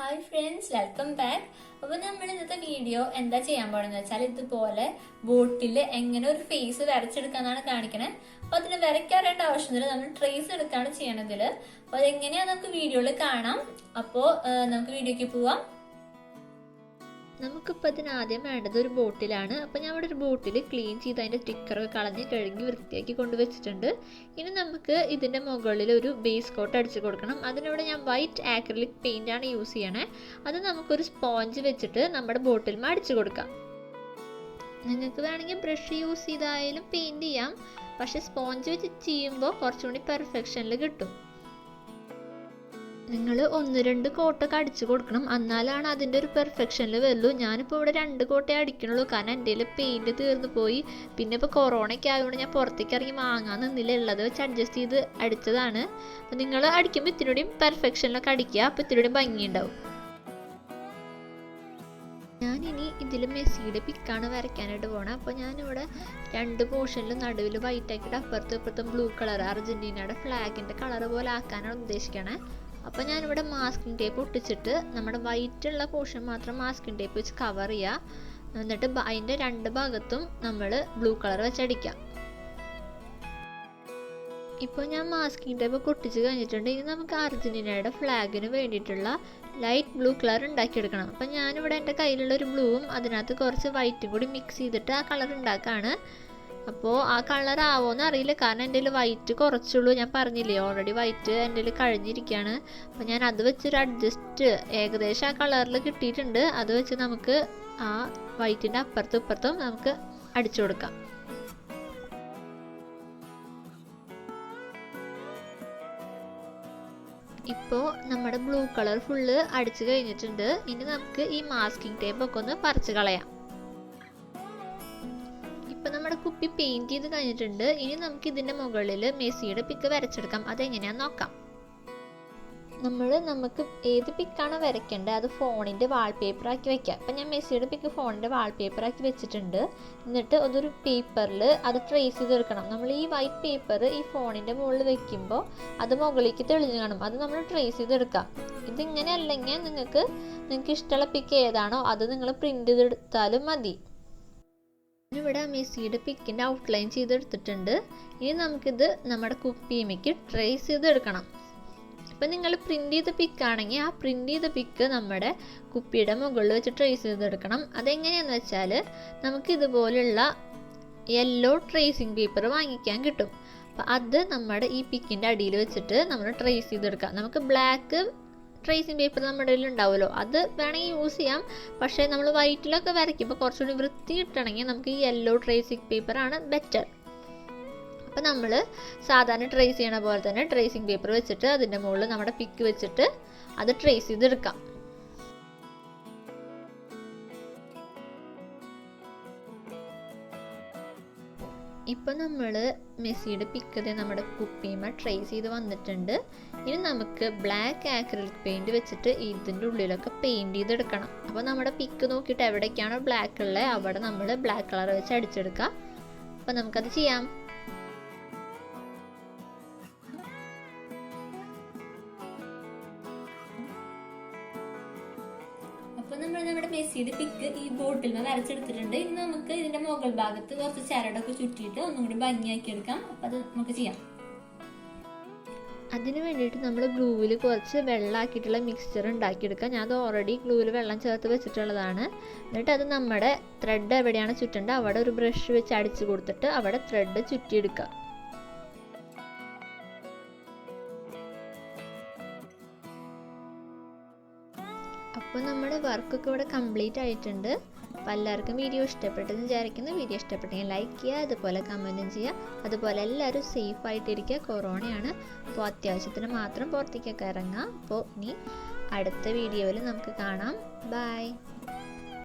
Hi friends, welcome back. അപ്പൊ നമ്മൾ ഇന്നത്തെ വീഡിയോ എന്താ ചെയ്യാൻ പോണെന്ന് വെച്ചാൽ ഇതുപോലെ ബോട്ടിൽ എങ്ങനെ ഒരു ഫേസ് വരച്ചെടുക്കാന്നാണ് കാണിക്കണേ. അപ്പൊ അതിന് വരയ്ക്കാറേണ്ട ആവശ്യമില്ല, നമ്മൾ ട്രേസ് എടുക്കാണ് ചെയ്യണതില്. അപ്പൊ അതെങ്ങനെയാ നമുക്ക് വീഡിയോയിൽ കാണാം. അപ്പോ നമുക്ക് വീഡിയോക്ക് പോവാം. നമുക്കിപ്പോൾ അതിനാദ്യം വേണ്ടത് ഒരു ബോട്ടിലാണ്. അപ്പോൾ ഞാൻ ഇവിടെ ഒരു ബോട്ടിൽ ക്ലീൻ ചെയ്ത് അതിൻ്റെ സ്റ്റിക്കറൊക്കെ കളഞ്ഞ് കഴുകി വൃത്തിയാക്കി കൊണ്ടുവച്ചിട്ടുണ്ട്. ഇനി നമുക്ക് ഇതിൻ്റെ മുകളിൽ ഒരു ബേസ് കോട്ട് അടിച്ച് കൊടുക്കണം. അതിനിവിടെ ഞാൻ വൈറ്റ് ആക്രിലിക് പെയിൻ്റ് ആണ് യൂസ് ചെയ്യണേ. അത് നമുക്കൊരു സ്പോഞ്ച് വെച്ചിട്ട് നമ്മുടെ ബോട്ടിൽ അടിച്ചു കൊടുക്കാം. നിങ്ങൾക്ക് വേണമെങ്കിൽ ബ്രഷ് യൂസ് ചെയ്തായാലും പെയിൻറ് ചെയ്യാം, പക്ഷേ സ്പോഞ്ച് വെച്ച് ചെയ്യുമ്പോൾ കുറച്ചുകൂടി പെർഫെക്ഷനിൽ കിട്ടും. നിങ്ങൾ 1-2 കോട്ടൊക്കെ അടിച്ചു കൊടുക്കണം, എന്നാലാണ് അതിൻ്റെ ഒരു പെർഫെക്ഷനിൽ വരുള്ളൂ. ഞാനിപ്പോൾ ഇവിടെ 2 കോട്ടേ അടിക്കണുള്ളൂ, കാരണം എൻ്റെ കയ്യിൽ പെയിൻറ്റ് തീർന്നു പോയി. പിന്നെ ഇപ്പോൾ കൊറോണയ്ക്ക് ആയതുകൊണ്ട് ഞാൻ പുറത്തേക്ക് ഇറങ്ങി വാങ്ങാൻ നിന്നില്ല, ഉള്ളത് വെച്ച് അഡ്ജസ്റ്റ് ചെയ്ത് അടിച്ചതാണ്. അപ്പോൾ നിങ്ങൾ അടിക്കുമ്പോൾ ഇത്തിരിയും പെർഫെക്ഷനിലൊക്കെ അടിക്കുക, അപ്പോൾ ഇത്തിരിയും ഭംഗിയുണ്ടാവും. ഞാനിനി ഇതിൽ മെസ്സിയുടെ പിക്കാണ് വരയ്ക്കാനായിട്ട് പോകണം. അപ്പോൾ ഞാനിവിടെ 2 പോർഷനിൽ നടുവിൽ വൈറ്റ് ആക്കിയിട്ട് അപ്പുറത്തും ഇപ്പുറത്തും ബ്ലൂ കളർ, അർജൻറ്റീനയുടെ ഫ്ലാഗിൻ്റെ കളർ പോലെ ആക്കാനാണ് ഉദ്ദേശിക്കണേ. അപ്പോൾ ഞാനിവിടെ മാസ്കിംഗ് ടേപ്പ് ഒട്ടിച്ചിട്ട് നമ്മുടെ വൈറ്റുള്ള പോർഷൻ മാത്രം മാസ്കിംഗ് ടേപ്പ് വെച്ച് കവർ ചെയ്യുക. എന്നിട്ട് അതിൻ്റെ 2 ഭാഗത്തും നമ്മൾ ബ്ലൂ കളർ വെച്ചടിക്കാം. ഇപ്പോൾ ഞാൻ മാസ്കിംഗ് ടേപ്പ് ഒക്കെ ഒട്ടിച്ച് കഴിഞ്ഞിട്ടുണ്ട്. ഇനി നമുക്ക് അർജൻറ്റീനയുടെ ഫ്ലാഗിന് വേണ്ടിയിട്ടുള്ള ലൈറ്റ് ബ്ലൂ കളർ ഉണ്ടാക്കിയെടുക്കണം. അപ്പം ഞാനിവിടെ എൻ്റെ കയ്യിലുള്ള ഒരു ബ്ലൂവും അതിനകത്ത് കുറച്ച് വൈറ്റും കൂടി മിക്സ് ചെയ്തിട്ട് ആ കളർ ഉണ്ടാക്കുകയാണ്. അപ്പോൾ ആ കളർ ആവുമെന്ന് അറിയില്ല, കാരണം എൻ്റെ കയ്യിൽ വൈറ്റ് കുറച്ചുള്ളൂ. ഞാൻ പറഞ്ഞില്ലേ, ഓൾറെഡി വൈറ്റ് എൻ്റെ കയ്യിൽ കഴിഞ്ഞിരിക്കുകയാണ്. അപ്പോൾ ഞാൻ അത് വെച്ചൊരു അഡ്ജസ്റ്റ് ഏകദേശം ആ കളറിൽ കിട്ടിയിട്ടുണ്ട്. അത് വെച്ച് നമുക്ക് ആ വൈറ്റിൻ്റെ അപ്പുറത്തും ഇപ്പുറത്തും നമുക്ക് അടിച്ചു കൊടുക്കാം. ഇപ്പോൾ നമ്മുടെ ബ്ലൂ കളർ ഫുള്ള് അടിച്ചു കഴിഞ്ഞിട്ടുണ്ട്. ഇനി നമുക്ക് ഈ മാസ്കിംഗ് ടേപ്പ് ഒക്കെ ഒന്ന് പറിച്ച് കളയാം. ഇപ്പം നമ്മുടെ കുപ്പി പെയിൻറ്റ് ചെയ്ത് കഴിഞ്ഞിട്ടുണ്ട്. ഇനി നമുക്ക് ഇതിൻ്റെ മുകളിൽ മെസ്സിയുടെ പിക്ക് വരച്ചെടുക്കാം. അതെങ്ങനെയാണെന്ന് നോക്കാം. നമുക്ക് ഏത് പിക്കാണ് വരയ്ക്കേണ്ടത് അത് ഫോണിൻ്റെ വാൾപേപ്പറാക്കി വയ്ക്കാം. അപ്പം ഞാൻ മെസ്സിയുടെ പിക്ക് ഫോണിൻ്റെ വാൾപേപ്പറാക്കി വെച്ചിട്ടുണ്ട്. എന്നിട്ട് അതൊരു പേപ്പറിൽ അത് ട്രേസ് ചെയ്തെടുക്കണം. നമ്മൾ ഈ വൈറ്റ് പേപ്പർ ഈ ഫോണിൻ്റെ മുകളിൽ വെക്കുമ്പോൾ അത് മുകളിലേക്ക് തെളിഞ്ഞു കാണും. അത് നമ്മൾ ട്രേസ് ചെയ്തെടുക്കാം. ഇതിങ്ങനെ അല്ലെങ്കിൽ നിങ്ങൾക്ക് ഇഷ്ടമുള്ള പിക്ക് ഏതാണോ അത് നിങ്ങൾ പ്രിൻ്റ് ചെയ്തെടുത്താലും മതി. ഇവിടെ മെസ്സിയുടെ പിക്കിൻ്റെ ഔട്ട്ലൈൻ ചെയ്തെടുത്തിട്ടുണ്ട്. ഇനി നമുക്കിത് നമ്മുടെ കുപ്പിയിലേക്ക് ട്രേസ് ചെയ്തെടുക്കണം. ഇപ്പം നിങ്ങൾ പ്രിൻ്റ് ചെയ്ത പിക്കാണെങ്കിൽ ആ പ്രിൻ്റ് ചെയ്ത പിക്ക് നമ്മുടെ കുപ്പിയുടെ മുകളിൽ വെച്ച് ട്രേസ് ചെയ്തെടുക്കണം. അതെങ്ങനെയാണെന്ന് വെച്ചാൽ നമുക്ക് ഇതുപോലുള്ള യെല്ലോ ട്രേസിങ് പേപ്പർ വാങ്ങിക്കാൻ കിട്ടും. അപ്പം അത് നമ്മുടെ ഈ പിക്കിൻ്റെ അടിയിൽ വെച്ചിട്ട് നമ്മൾ ട്രേസ് ചെയ്തെടുക്കാം. നമുക്ക് ബ്ലാക്ക് ട്രേസിങ് പേപ്പർ നമ്മുടെ കയ്യിൽ ഉണ്ടാവുമല്ലോ, അത് വേണമെങ്കിൽ യൂസ് ചെയ്യാം. പക്ഷേ നമ്മൾ വൈറ്റിലൊക്കെ വരയ്ക്കുമ്പോൾ കുറച്ചുകൂടി വൃത്തി കിട്ടണമെങ്കിൽ നമുക്ക് ഈ യെല്ലോ ട്രേസിങ് പേപ്പറാണ് ബെറ്റർ. അപ്പോൾ നമ്മൾ സാധാരണ ട്രേസ് ചെയ്യണ പോലെ തന്നെ ട്രേസിങ് പേപ്പർ വെച്ചിട്ട് അതിൻ്റെ മുകളിൽ നമ്മുടെ പിക്ക് വെച്ചിട്ട് അത് ട്രേസ് ചെയ്തെടുക്കാം. ഇപ്പം നമ്മൾ മെസ്സിയുടെ പിക്കതെ നമ്മുടെ കുപ്പിയുമ ട്രേസ് ചെയ്ത് വന്നിട്ടുണ്ട്. ഇനി നമുക്ക് ബ്ലാക്ക് ആക്രിലിക് പെയിൻറ് വെച്ചിട്ട് ഇതിൻ്റെ ഉള്ളിലൊക്കെ പെയിൻറ് ചെയ്തെടുക്കണം. അപ്പോൾ നമ്മുടെ പിക്ക് നോക്കിയിട്ട് എവിടേക്കാണോ ബ്ലാക്ക് ഉള്ളത് അവിടെ നമ്മൾ ബ്ലാക്ക് കളർ വെച്ച് അടിച്ചെടുക്കാം. അപ്പോൾ നമുക്കത് ചെയ്യാം. അപ്പൊ നമ്മൾ നമ്മുടെ മെസ്സിയുടെ പിക്ക് ഈ ബോട്ടിൽ നിന്ന് വരച്ചെടുത്തിട്ടുണ്ട്. ഇനി നമുക്ക് ഇതിന്റെ മുകൾ ഭാഗത്ത് കുറച്ച് ചരടൊക്കെ ചുറ്റിയിട്ട് ഒന്നും കൂടി ഭംഗിയാക്കി എടുക്കാം. അപ്പൊ അത് നമുക്ക് ചെയ്യാം. അതിന് വേണ്ടിയിട്ട് നമ്മൾ ഗ്ലൂവിൽ കുറച്ച് വെള്ളമാക്കിയിട്ടുള്ള മിക്സ്ചർ ഉണ്ടാക്കിയെടുക്കാം. ഞാൻ അത് ഓൾറെഡി ഗ്ലൂവിൽ വെള്ളം ചേർത്ത് വെച്ചിട്ടുള്ളതാണ്. എന്നിട്ട് അത് നമ്മുടെ ത്രെഡ് എവിടെയാണ് ചുറ്റേണ്ടത് അവിടെ ഒരു ബ്രഷ് വെച്ച് അടിച്ചു കൊടുത്തിട്ട് അവിടെ ത്രെഡ് ചുറ്റിയെടുക്കുക. അപ്പോൾ നമ്മുടെ വർക്കൊക്കെ ഇവിടെ കംപ്ലീറ്റ് ആയിട്ടുണ്ട്. അപ്പോൾ എല്ലാവർക്കും വീഡിയോ ഇഷ്ടപ്പെട്ടെന്ന് വിചാരിക്കുന്നു. വീഡിയോ ഇഷ്ടപ്പെട്ടെങ്കിൽ ലൈക്ക് ചെയ്യുക, അതുപോലെ കമൻറ്റും ചെയ്യുക. അതുപോലെ എല്ലാവരും സേഫ് ആയിട്ടിരിക്കുക. കൊറോണയാണ്, അപ്പോൾ അത്യാവശ്യത്തിന് മാത്രം പുറത്തേക്കൊക്കെ ഇറങ്ങുക. അപ്പോൾ ഇനി അടുത്ത വീഡിയോയിൽ നമുക്ക് കാണാം. ബൈ.